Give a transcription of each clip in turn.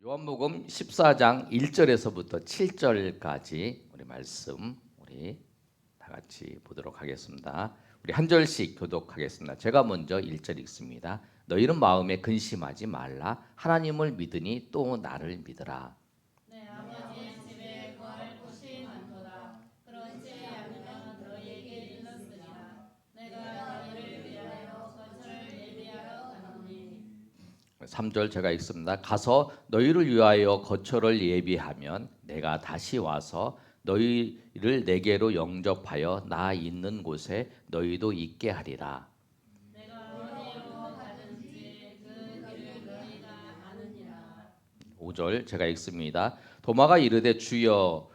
요한복음 14장 1절에서부터 7절까지 우리 말씀 다 같이 보도록 하겠습니다. 우리 한 절씩 교독하겠습니다. 제가 먼저 1절 읽습니다. 너희는 마음에 근심하지 말라. 하나님을 믿으니 또 나를 믿으라. 내 아버지의 집에 거할 곳이 많도다. 그렇지 않으면 너희에게 일렀으리라. 내가 너희를 위하여 거처를 예비하러 가노니. 3절 제가 읽습니다. 가서 너희를 위하여 거처를 예비하면 내가 다시 와서 너희를 내게로 영접하여 나 있는 곳에 너희도 있게 하리라. 내가 어디로 가든지 그 길을 너희가 아느니라. 5절 제가 읽습니다. 도마가 이르되 주여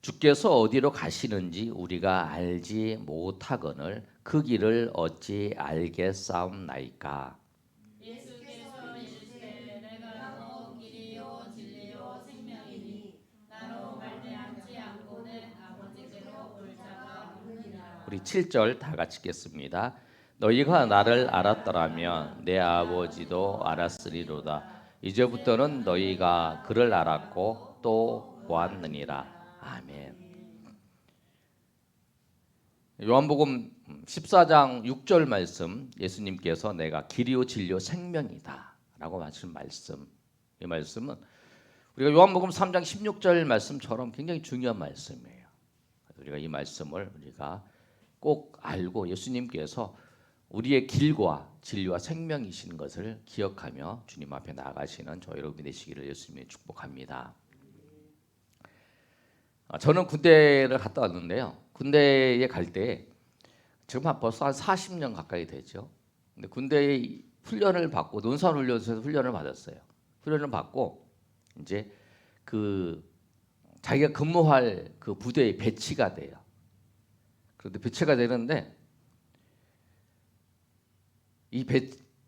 주께서 어디로 가시는지 우리가 알지 못하거늘 그 길을 어찌 알겠사옵나이까. 예수께서 이르시되 내가 곧 길이요 진리요 생명이니 나로 말미암지 않고는 아버지께로 올 자가 없느니라. 우리 7절 다 같이 읽겠습니다. 너희가 나를 알았더라면 내 아버지도 알았으리로다. 이제부터는 너희가 그를 알았고 또 보았느니라. 아멘. 요한복음 14장 6절 말씀, 예수님께서 내가 길이요 진리요 생명이다 라고 하신 말씀, 이 말씀은 우리가 요한복음 3장 16절 말씀처럼 굉장히 중요한 말씀이에요. 우리가 이 말씀을 우리가 꼭 알고 예수님께서 우리의 길과 진리와 생명이신 것을 기억하며 주님 앞에 나아가시는 저 여러분이 되시기를 예수님이 축복합니다. 저는 군대를 갔다 왔는데요. 군대에 갈 때 지금 벌써 한 40년 가까이 되죠. 근데 군대에 훈련을 받고 논산훈련소에서 훈련을 받았어요. 훈련을 받고 이제 그 자기가 근무할 그 부대에 배치가 돼요. 그런데 배치가 되는데 이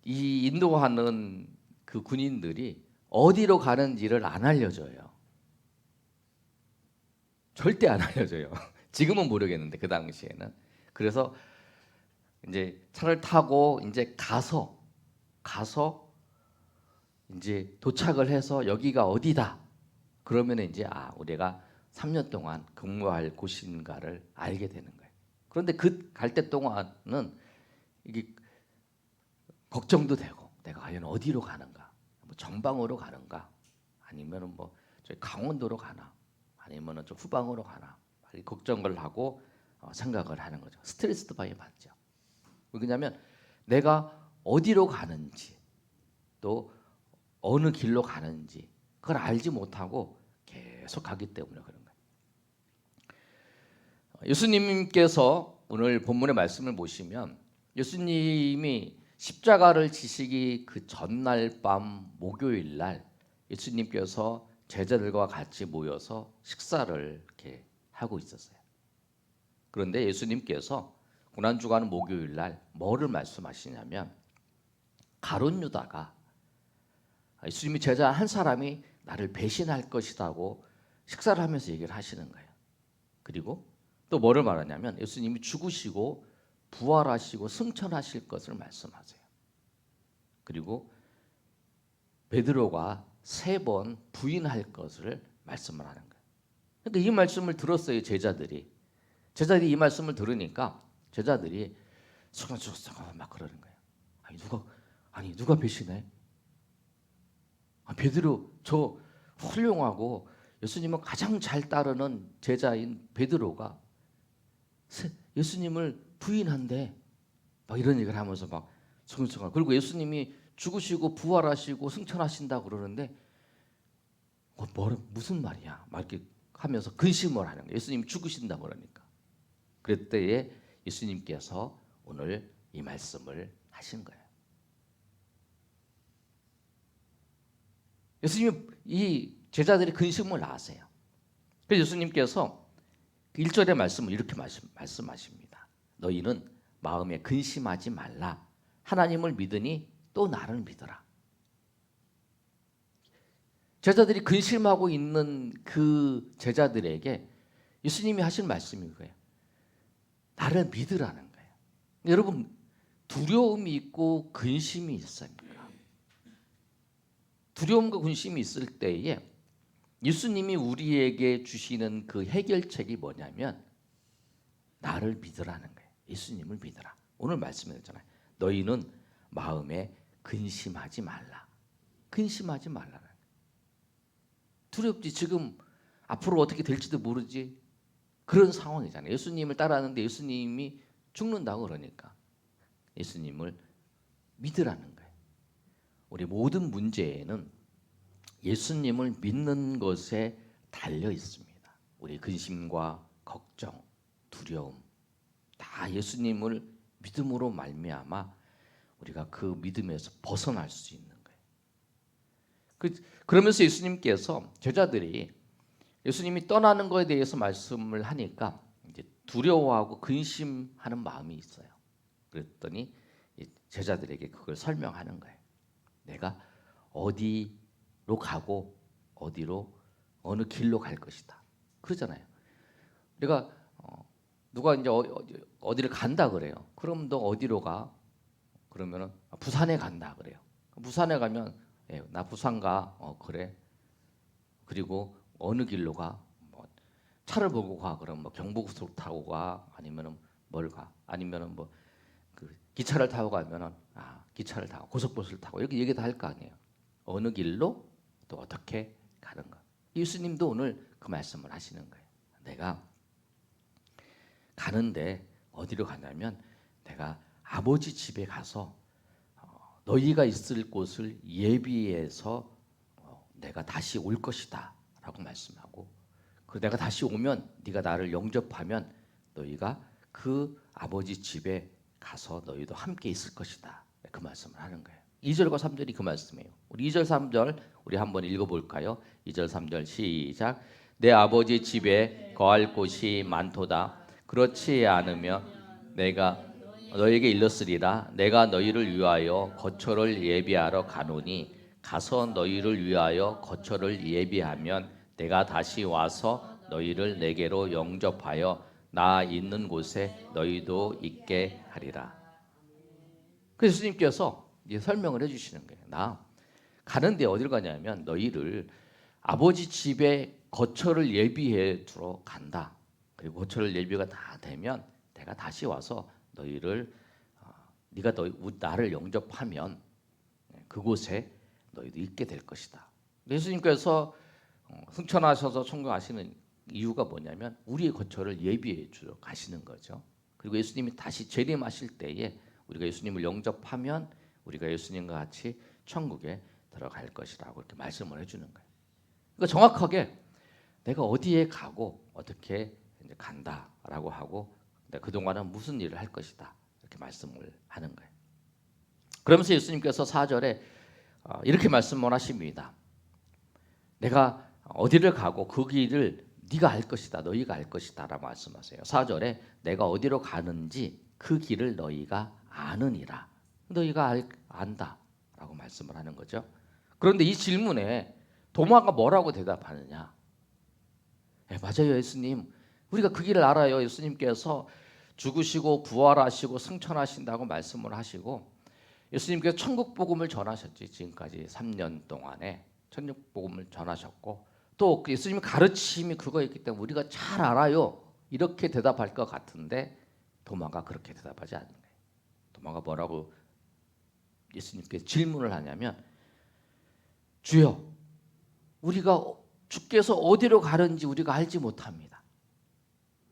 인도하는 그 군인들이 어디로 가는지를 안 알려줘요. 절대 안 알려줘요. 지금은 모르겠는데 그 당시에는. 그래서 이제 차를 타고 이제 가서 이제 도착을 해서 여기가 어디다. 그러면 이제 우리가 3년 동안 근무할 곳인가를 알게 되는 거예요. 그런데 그 갈 때 동안은 이게 걱정도 되고 내가 과연 어디로 가는가? 뭐 정방으로 가는가? 아니면은 뭐 저희 강원도로 가나? 아니면은 좀 후방으로 가나? 걱정을 하고 생각을 하는 거죠. 스트레스도 많이 받죠. 왜냐하면 내가 어디로 가는지 또 어느 길로 가는지 그걸 알지 못하고 계속 가기 때문에 그런 거예요. 예수님께서 오늘 본문의 말씀을 보시면 예수님이 십자가를 지시기 그 전날 밤 목요일 날 예수님께서 제자들과 같이 모여서 식사를 이렇게 하고 있었어요. 그런데 예수님께서 고난주간 목요일 날 뭐를 말씀하시냐면 가룟 유다가 예수님이 제자 한 사람이 나를 배신할 것이라고 식사를 하면서 얘기를 하시는 거예요. 그리고 또 뭐를 말하냐면 예수님이 죽으시고 부활하시고 승천하실 것을 말씀하세요. 그리고 베드로가 3번 부인할 것을 말씀을 하는 거예요. 그러니까 이 말씀을 들었어요. 제자들이 이 말씀을 들으니까 제자들이 순간순간 막 그러는 거예요. 누가 배신해? 베드로 저 훌륭하고 예수님을 가장 잘 따르는 제자인 베드로가 예수님을 부인한대. 막 이런 얘기를 하면서 막 순간순간. 그리고 예수님이 죽으시고 부활하시고 승천하신다 그러는데 무슨 말이야? 막 이렇게 하면서 근심을 하는 거예요. 예수님이 죽으신다 그러니까. 그때에 예수님께서 오늘 이 말씀을 하신 거예요. 예수님이 이 제자들이 근심을 아세요. 그래서 예수님께서 1절의 말씀을 이렇게 말씀하십니다. 너희는 마음에 근심하지 말라. 하나님을 믿으니 또 나를 믿어라. 제자들이 근심하고 있는 그 제자들에게 예수님이 하신 말씀이 거예요. 나를 믿으라는 거예요. 여러분 두려움이 있고 근심이 있습니까? 두려움과 근심이 있을 때에 예수님이 우리에게 주시는 그 해결책이 뭐냐면 나를 믿으라는 거예요. 예수님을 믿으라. 오늘 말씀드렸잖아요. 너희는 마음에 근심하지 말라. 근심하지 말라는 거예요. 두렵지. 지금 앞으로 어떻게 될지도 모르지. 그런 상황이잖아요. 예수님을 따라하는데 예수님이 죽는다고 그러니까 예수님을 믿으라는 거예요. 우리 모든 문제에는 예수님을 믿는 것에 달려 있습니다. 우리 근심과 걱정, 두려움 다 예수님을 믿음으로 말미암아 우리가 그 믿음에서 벗어날 수 있는 거예요. 그러면서 예수님께서 제자들이 예수님이 떠나는 것에 대해서 말씀을 하니까 이제 두려워하고 근심하는 마음이 있어요. 그랬더니 제자들에게 그걸 설명하는 거예요. 내가 어디로 가고 어느 길로 갈 것이다. 그러잖아요. 우리가 누가 이제 어디를 간다 그래요. 그럼 너 어디로 가? 그러면은 부산에 간다 그래요. 부산에 가면 나 부산 가. 그래. 그리고 어느 길로 가? 뭐 차를 보고 가. 그럼 뭐 경부고속도로 타고 가. 아니면은 뭘 가? 아니면은 뭐 그 기차를 타고 가면은 기차를 타고 고속버스를 타고 이렇게 얘기 다 할 거 아니에요. 어느 길로 또 어떻게 가는가. 예수님도 오늘 그 말씀을 하시는 거예요. 내가 가는데 어디로 가냐면 내가 아버지 집에 가서 너희가 있을 곳을 예비해서 내가 다시 올 것이다 라고 말씀하고, 그리고 내가 다시 오면 네가 나를 영접하면 너희가 그 아버지 집에 가서 너희도 함께 있을 것이다. 그 말씀을 하는 거예요. 2절과 3절이 그 말씀이에요. 우리 2절 3절 우리 한번 읽어볼까요? 2절 3절 시작. 내 아버지 집에 거할 곳이 많도다. 그렇지 않으면 내가 너에게 일렀으리라. 내가 너희를 위하여 거처를 예비하러 가노니 가서 너희를 위하여 거처를 예비하면 내가 다시 와서 너희를 내게로 영접하여 나 있는 곳에 너희도 있게 하리라. 그래서 예수님께서 이제 설명을 해주시는 거예요. 나 가는데 어딜 가냐면 너희를 아버지 집에 거처를 예비해 주러 간다. 그리고 거처를 예비가 다 되면 내가 다시 와서 너희를 네가 나를 영접하면 그곳에 너희도 있게 될 것이다. 예수님께서 승천하셔서 천국하시는 이유가 뭐냐면 우리의 거처를 예비해 주러 가시는 거죠. 그리고 예수님이 다시 재림하실 때에 우리가 예수님을 영접하면 우리가 예수님과 같이 천국에 들어갈 것이라고 이렇게 말씀을 해주는 거예요. 그러니까 정확하게 내가 어디에 가고 어떻게 이제 간다라고 하고 그 동안은 무슨 일을 할 것이다 이렇게 말씀을 하는 거예요. 그러면서 예수님께서 4절에 이렇게 말씀을 하십니다. 내가 어디를 가고 그 길을 네가 알 것이다, 너희가 알 것이다라고 말씀하세요. 4절에 내가 어디로 가는지 그 길을 너희가 아느니라. 너희가 안다라고 말씀을 하는 거죠. 그런데 이 질문에 도마가 뭐라고 대답하느냐? 맞아요, 예수님. 우리가 그 길을 알아요. 예수님께서 죽으시고 부활하시고 승천하신다고 말씀을 하시고 예수님께서 천국 복음을 전하셨지. 지금까지 3년 동안에 천국 복음을 전하셨고 또 예수님의 가르침이 그거였기 때문에 우리가 잘 알아요. 이렇게 대답할 것 같은데 도마가 그렇게 대답하지 않는 거예요. 도마가 뭐라고 예수님께 질문을 하냐면 주여, 우리가 주께서 어디로 가는지 우리가 알지 못합니다.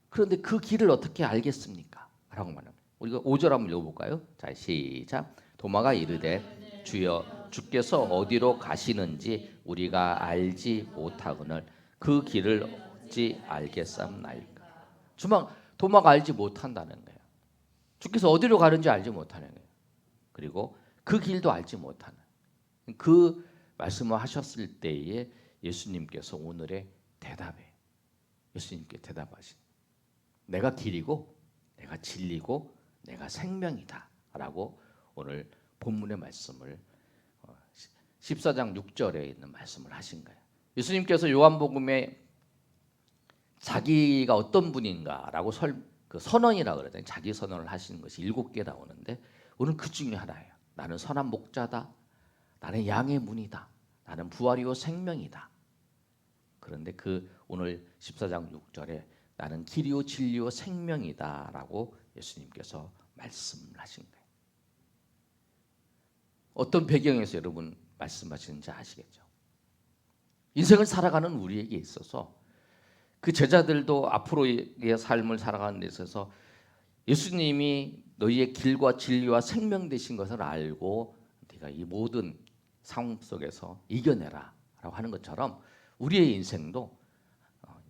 그런데 그 길을 어떻게 알겠습니까? 라고 말합니다. 우리가 5절 한번 읽어볼까요? 자, 시작. 도마가 이르되 주여, 주께서 어디로 가시는지 우리가 알지 못하거늘 그 길을 어찌 알겠사옵나이까. 도마가 알지 못한다는 거예요. 주께서 어디로 가는지 알지 못하는 거예요. 그리고 그 길도 알지 못하는 그 말씀을 하셨을 때에 예수님께서 오늘의 대답에 예수님께 대답하신 내가 길이고 내가 진리고 내가 생명이다 라고 오늘 본문의 말씀을 14장 6절에 있는 말씀을 하신 거예요. 예수님께서 요한복음에 자기가 어떤 분인가라고 선언이라고 그러잖아요. 자기 선언을 하시는 것이 7개 나오는데 오늘 그 중에 하나예요. 나는 선한 목자다. 나는 양의 문이다. 나는 부활이요 생명이다. 그런데 그 오늘 14장 6절에 나는 길이요 진리요 생명이다라고 예수님께서 말씀을 하신 거예요. 어떤 배경에서 여러분 말씀하시는지 아시겠죠? 인생을 살아가는 우리에게 있어서 그 제자들도 앞으로의 삶을 살아가는 데 있어서 예수님이 너희의 길과 진리와 생명 되신 것을 알고 네가 이 모든 상황 속에서 이겨내라 라고 하는 것처럼 우리의 인생도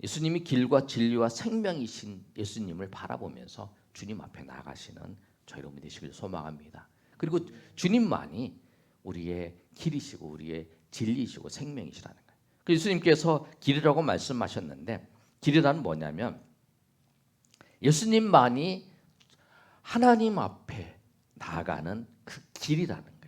예수님이 길과 진리와 생명이신 예수님을 바라보면서 주님 앞에 나아가시는 저 여러분이 되시길 소망합니다. 그리고 주님만이 우리의 길이시고 우리의 진리시고 생명이시라는 거예요. 예수님께서 길이라고 말씀하셨는데 길이란 뭐냐면 예수님만이 하나님 앞에 나아가는 그 길이라는 거예요.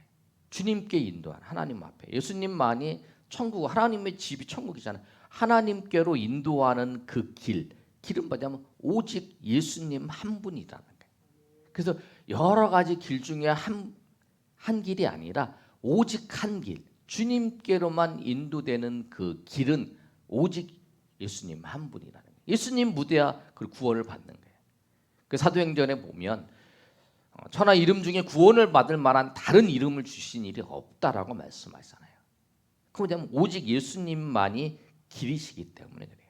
주님께 인도한 하나님 앞에 예수님만이 천국 하나님의 집이 천국이잖아요. 하나님께로 인도하는 그 길은 뭐냐면 오직 예수님 한 분이라는 거예요. 그래서 여러 가지 길 중에 한 길이 아니라 오직 한 길, 주님께로만 인도되는 그 길은 오직 예수님 한 분이라는 거예요. 예수님 무대야 그 구원을 받는 거예요. 그 사도행전에 보면 천하 이름 중에 구원을 받을 만한 다른 이름을 주신 일이 없다라고 말씀하잖아요. 그러면 오직 예수님만이 길이시기 때문에 그래요.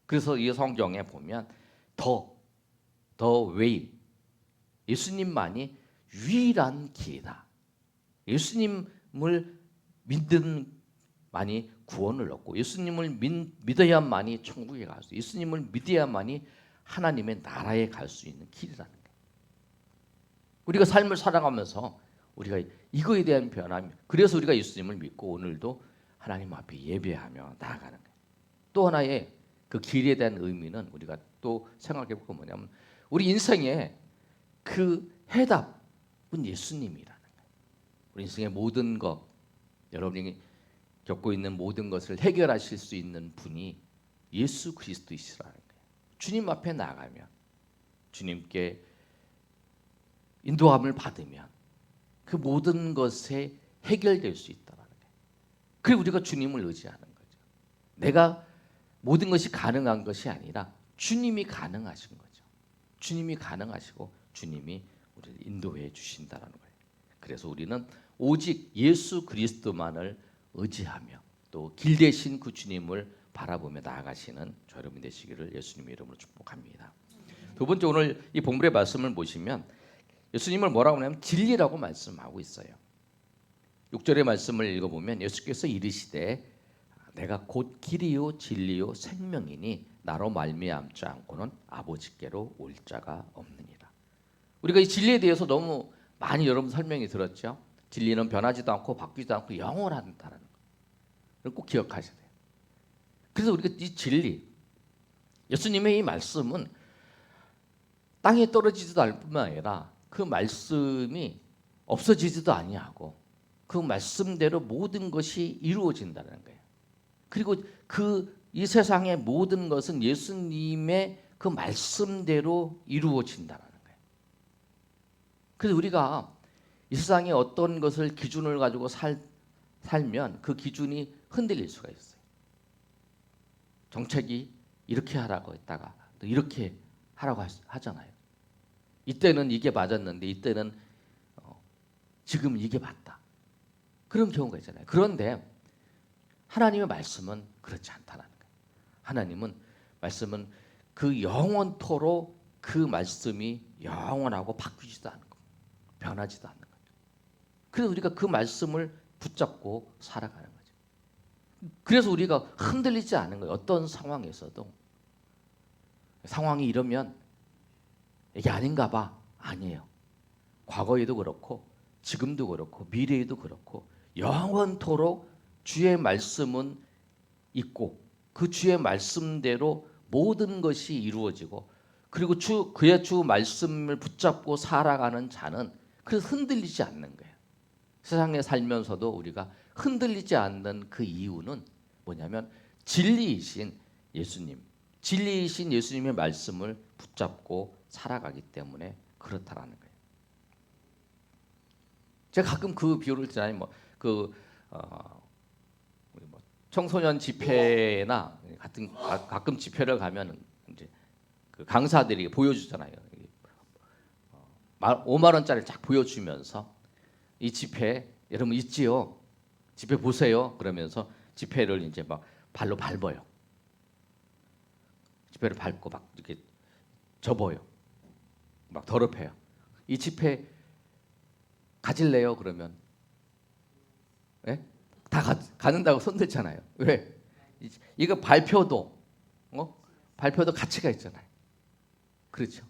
그래서 이 성경에 보면 the way 예수님만이 유일한 길이다. 예수님을 믿는 만이 구원을 얻고 예수님을 믿어야만이 천국에 갈 수, 예수님을 믿어야만이 하나님의 나라에 갈 수 있는 길이라는 거예요. 우리가 삶을 살아가면서 우리가 이거에 대한 변함이, 그래서 우리가 예수님을 믿고 오늘도 하나님 앞에 예배하며 나아가는 거예요. 또 하나의 그 길에 대한 의미는 우리가 또 생각해 보면 뭐냐면 우리 인생의 그 해답은 예수님이라는 거예요. 우리 인생의 모든 것, 여러분이 겪고 있는 모든 것을 해결하실 수 있는 분이 예수 그리스도이시라는 거예요. 주님 앞에 나가면 주님께 인도함을 받으면 그 모든 것에 해결될 수 있다는 거예요. 그리고 우리가 주님을 의지하는 거죠. 내가 모든 것이 가능한 것이 아니라 주님이 가능하신 거죠. 주님이 가능하시고 주님이 우리를 인도해 주신다는 거예요. 그래서 우리는 오직 예수 그리스도만을 의지하며 또 길 대신 그 주님을 바라보며 나아가시는 저 여러분 되시기를 예수님의 이름으로 축복합니다. 두 번째, 오늘 이 본문의 말씀을 보시면 예수님을 뭐라고 하냐면 진리라고 말씀하고 있어요. 6절의 말씀을 읽어보면 예수께서 이르시되 내가 곧 길이요 진리요 생명이니 나로 말미암지 않고는 아버지께로 올 자가 없느니라. 우리가 이 진리에 대해서 너무 많이 여러분 설명이 들었죠. 진리는 변하지도 않고 바뀌지도 않고 영원하다는 걸 꼭 기억하셔야 돼요. 그래서 우리가 이 진리, 예수님의 이 말씀은 땅에 떨어지지도 않을 뿐만 아니라 그 말씀이 없어지지도 아니하고 그 말씀대로 모든 것이 이루어진다는 거예요. 그리고 이 세상의 모든 것은 예수님의 그 말씀대로 이루어진다는 거예요. 그래서 우리가 이 세상에 어떤 것을 기준을 가지고 살면 그 기준이 흔들릴 수가 있어요. 정책이 이렇게 하라고 했다가 또 이렇게 하라고 하잖아요. 이때는 이게 맞았는데 이때는 지금 이게 맞다. 그런 경우가 있잖아요. 그런데 하나님의 말씀은 그렇지 않다는 거예요. 하나님은 말씀은 그 영원토록 그 말씀이 영원하고 바뀌지도 않고 변하지도 않는 거죠. 그래서 우리가 그 말씀을 붙잡고 살아가는 거죠. 그래서 우리가 흔들리지 않는 거예요. 어떤 상황에서도 상황이 이러면 이게 아닌가 봐. 아니에요. 과거에도 그렇고 지금도 그렇고 미래에도 그렇고 영원토록 주의 말씀은 있고 그 주의 말씀대로 모든 것이 이루어지고 그리고 그의 주 말씀을 붙잡고 살아가는 자는 그래서 흔들리지 않는 거예요. 세상에 살면서도 우리가 흔들리지 않는 그 이유는 뭐냐면 진리이신 예수님, 진리이신 예수님의 말씀을 붙잡고 살아가기 때문에 그렇다라는 거예요. 제가 가끔 그 비유를 드잖아요. 우리 뭐 청소년 집회나 가끔 집회를 가면 이제 그 강사들이 보여주잖아요. 5만 원짜리를 쫙 보여주면서 이 지폐 여러분 있지요? 지폐 보세요. 그러면서 지폐를 이제 막 발로 밟아요. 지폐를 밟고 막 이렇게 접어요. 막 더럽혀요. 이 지폐 가질래요? 그러면 예? 다 가는다고 손들잖아요. 왜? 이거 발표도 발표도 가치가 있잖아요. 그렇죠.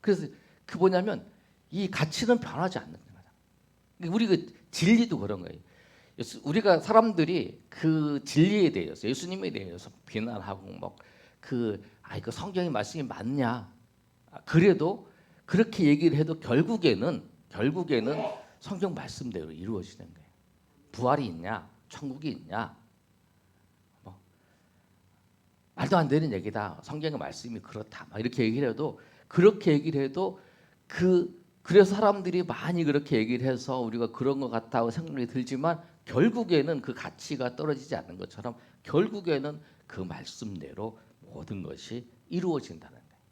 그래서 그 뭐냐면 이 가치는 변하지 않는 거잖아요. 우리 그 진리도 그런 거예요. 우리가 사람들이 그 진리에 대해서 예수님에 대해서 비난하고 이거 성경의 말씀이 맞냐? 그래도 그렇게 얘기를 해도 결국에는 성경 말씀대로 이루어지는 거예요. 부활이 있냐? 천국이 있냐? 말도 안 되는 얘기다. 성경의 말씀이 그렇다. 막 이렇게 얘기를 해도 그래서 사람들이 많이 그렇게 얘기를 해서 우리가 그런 것 같다고 생각이 들지만 결국에는 그 가치가 떨어지지 않는 것처럼 결국에는 그 말씀대로 모든 것이 이루어진다는 거예요.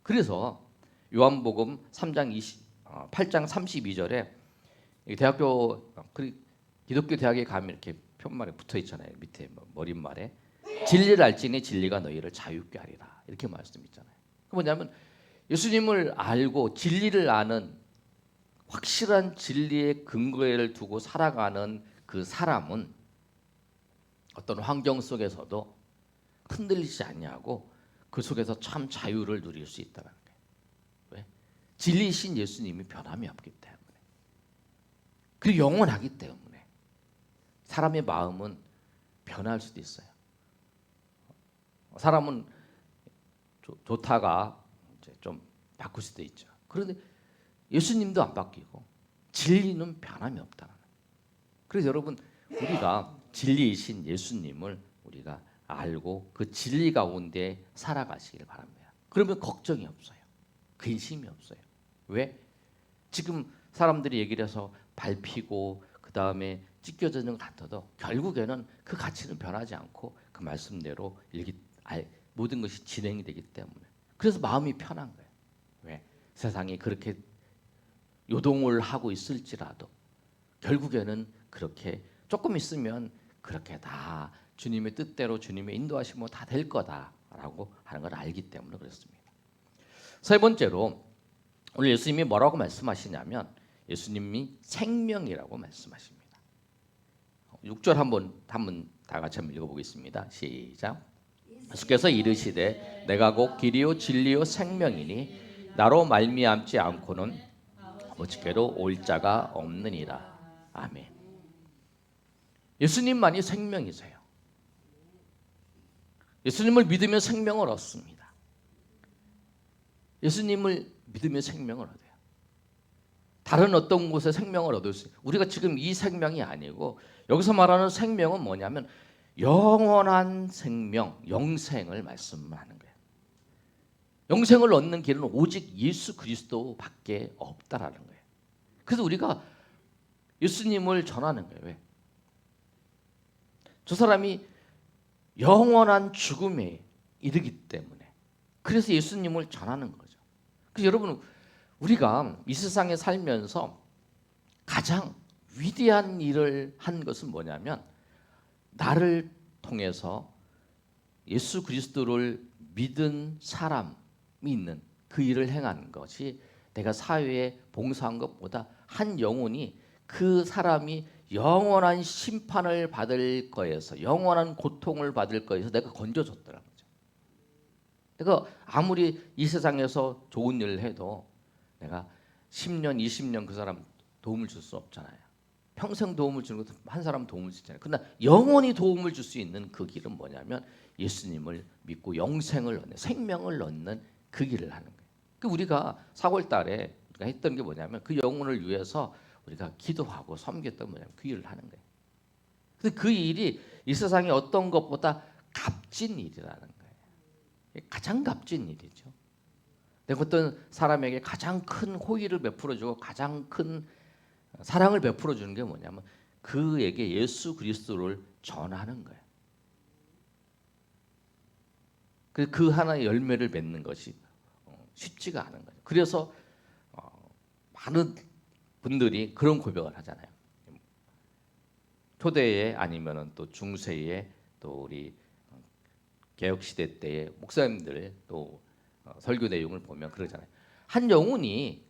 그래서 요한복음 8장 32절에 대학교 기독교 대학에 가면 이렇게 편말에 붙어 있잖아요. 밑에 머릿말에 진리를 알지니 진리가 너희를 자유케 하리라 이렇게 말씀 있잖아요. 그 뭐냐면 예수님을 알고 진리를 아는 확실한 진리의 근거를 두고 살아가는 그 사람은 어떤 환경 속에서도 흔들리지 않냐고 그 속에서 참 자유를 누릴 수 있다는 거예요. 왜? 진리이신 예수님이 변함이 없기 때문에 그리고 영원하기 때문에 사람의 마음은 변할 수도 있어요. 사람은 좋다가 이제 좀 바꿀 수도 있죠. 그런데 예수님도 안 바뀌고 진리는 변함이 없다는 거예요. 그래서 여러분 우리가 진리이신 예수님을 우리가 알고 그 진리 가운데 살아가시길 바랍니다. 그러면 걱정이 없어요. 근심이 없어요. 왜? 지금 사람들이 얘기를 해서 밟히고 그 다음에 찢겨지는 것 같아도 결국에는 그 가치는 변하지 않고 그 말씀대로 모든 것이 진행이 되기 때문에 그래서 마음이 편한 거예요. 왜? 세상이 그렇게 요동을 하고 있을지라도 결국에는 그렇게 조금 있으면 그렇게 다 주님의 뜻대로 주님의 인도하심으로 다 될 거다라고 하는 걸 알기 때문에 그렇습니다. 세 번째로 오늘 예수님이 뭐라고 말씀하시냐면 예수님이 생명이라고 말씀하십니다. 6절 한번 다 같이 한번 읽어보겠습니다. 시작. 예수께서 이르시되 내가 곧 길이요 진리요 생명이니 나로 말미암지 않고는 아버지께로 올 자가 없느니라. 아멘. 예수님만이 생명이세요. 예수님을 믿으면 생명을 얻습니다. 예수님을 믿으면 생명을 얻어요. 다른 어떤 곳에 생명을 얻을 수 있어요. 우리가 지금 이 생명이 아니고 여기서 말하는 생명은 뭐냐면 영원한 생명, 영생을 말씀하는 거예요. 영생을 얻는 길은 오직 예수 그리스도밖에 없다라는 거예요. 그래서 우리가 예수님을 전하는 거예요. 왜? 저 사람이 영원한 죽음에 이르기 때문에 그래서 예수님을 전하는 거죠. 그래서 여러분 우리가 이 세상에 살면서 가장 위대한 일을 한 것은 뭐냐면 나를 통해서 예수 그리스도를 믿은 사람이 있는 그 일을 행한 것이 내가 사회에 봉사한 것보다 한 영혼이 그 사람이 영원한 심판을 받을 거에서 영원한 고통을 받을 거에서 내가 건져줬더라는 거죠. 내가 아무리 이 세상에서 좋은 일을 해도 내가 10년, 20년 그 사람 도움을 줄 수 없잖아요. 평생 도움을 주는 것도 한 사람 도움을 주잖아요. 그러나 영원히 도움을 줄 수 있는 그 길은 뭐냐면 예수님을 믿고 영생을 얻는 생명을 얻는 그 길을 하는 거예요. 그 우리가 4월 달에 우리가 했던 게 뭐냐면 그 영혼을 위해서 우리가 기도하고 섬겼던 뭐냐면 그 일을 하는 거예요. 근데 그 일이 이 세상에 어떤 것보다 값진 일이라는 거예요. 가장 값진 일이죠. 내가 어떤 사람에게 가장 큰 호의를 베풀어주고 가장 큰 사랑을 베풀어주는 게 뭐냐면 그에게 예수 그리스도를 전하는 거예요. 그 하나의 열매를 맺는 것이 쉽지가 않은 거죠. 그래서 많은 분들이 그런 고백을 하잖아요. 초대에 아니면은 또 중세에 또 우리 개혁 시대 때의 목사님들 또 설교 내용을 보면 그러잖아요. 한 영혼이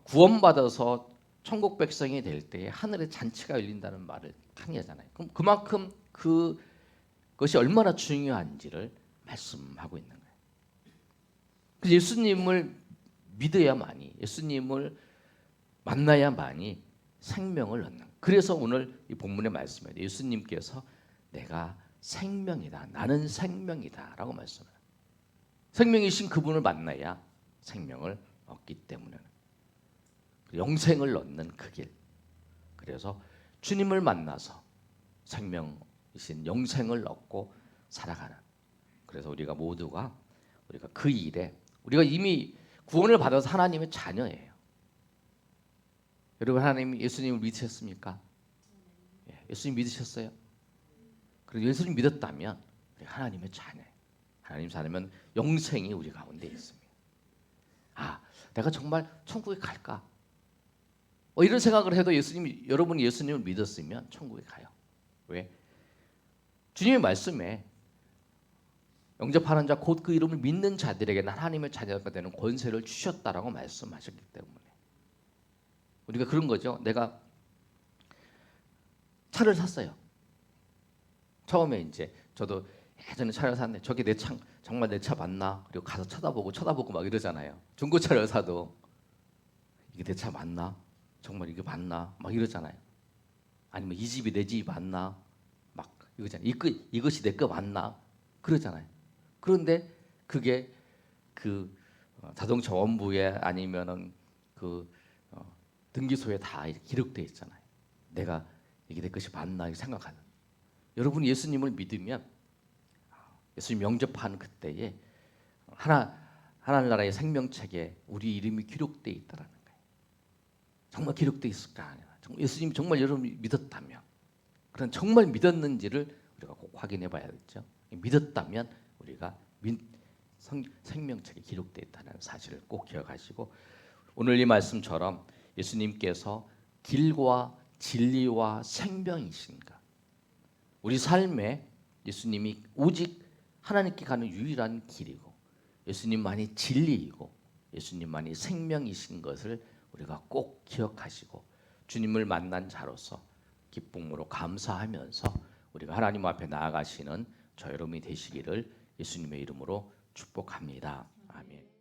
구원받아서 천국 백성이 될 때에 하늘에 잔치가 열린다는 말을 많이 하잖아요. 그럼 그만큼 그것이 얼마나 중요한지를 말씀하고 있는 거예요. 그래서 예수님을 믿어야만이, 예수님을 만나야만이 생명을 얻는 거예요. 그래서 오늘 이 본문의 말씀에 예수님께서 내가 생명이다, 나는 생명이다라고 말씀해요. 생명이신 그분을 만나야 생명을 얻기 때문에 영생을 얻는 그 길. 그래서 주님을 만나서 생명이신 영생을 얻고 살아가는. 그래서 우리가 모두가 우리가 그 일에 우리가 이미 구원을 받아서 하나님의 자녀예요. 여러분 하나님 예수님을 믿으셨습니까? 예, 예수님 믿으셨어요? 그리고 예수님 믿었다면 우리가 하나님의 자녀예요. 하나님 자녀면 영생이 우리 가운데 있습니다. 아, 내가 정말 천국에 갈까? 이런 생각을 해도 여러분이 예수님을 믿었으면 천국에 가요. 왜? 주님의 말씀에 영접하는 자 곧 그 이름을 믿는 자들에게는 하나님의 자녀가 되는 권세를 주셨다라고 말씀하셨기 때문에 우리가 그런 거죠. 내가 차를 샀어요. 처음에 이제 저도 예전에 차를 샀는데 저게 내 차, 정말 내 차 맞나? 그리고 가서 쳐다보고 막 이러잖아요. 중고차를 사도 이게 내 차 맞나? 정말 이게 맞나? 막 이러잖아요. 아니면 이 집이 내 집이 맞나? 막 이거잖아요. 이것이 내 거 맞나? 그러잖아요. 그런데 그게 그 자동차 원부에 아니면은 그 등기소에 다 기록되어 있잖아요. 내가 이게 내 것이 맞나 이렇게 생각하는. 여러분이 예수님을 믿으면 예수님 영접하는 그때에 하나님 나라의 생명책에 우리 이름이 기록되어 있다라는 거예요. 정말 기록되어 있을까? 예수님 정말 여러분이 믿었다면 그런 정말 믿었는지를 우리가 꼭 확인해 봐야겠죠. 믿었다면 우리가 생명책에 기록되어 있다는 사실을 꼭 기억하시고 오늘 이 말씀처럼 예수님께서 길과 진리와 생명이신가? 우리 삶에 예수님이 오직 하나님께 가는 유일한 길이고 예수님만이 진리이고 예수님만이 생명이신 것을 우리가 꼭 기억하시고 주님을 만난 자로서 기쁨으로 감사하면서 우리가 하나님 앞에 나아가시는 저 여러분이 되시기를 예수님의 이름으로 축복합니다. 아멘.